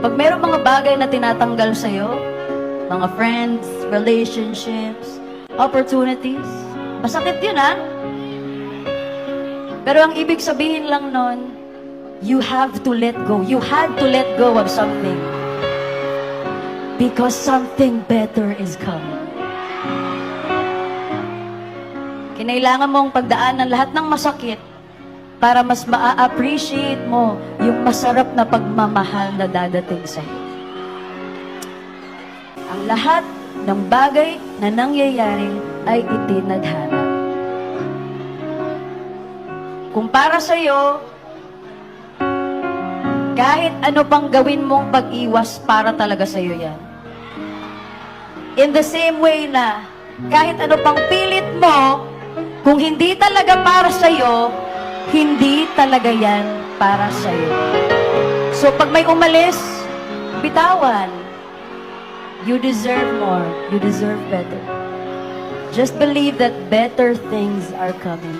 Pag mayroong mga bagay na tinatanggal sa'yo, mga friends, relationships, opportunities, masakit yun, ha? Pero ang ibig sabihin lang nun, you have to let go. You had to let go of something. Because something better is coming. Kinailangan mong pagdaanan lahat ng masakit para mas ma-appreciate mo yung masarap na pagmamahal na dadating sa'yo. Ang lahat ng bagay na nangyayari ay itinadhana. Kung para sa'yo, kahit ano pang gawin mong pag-iwas, para talaga sa'yo yan. In the same way na, kahit ano pang pilit mo, kung hindi talaga para sa'yo, hindi talaga yan para sa'yo. So pag may umalis, bitawan. You deserve more. You deserve better. Just believe that better things are coming.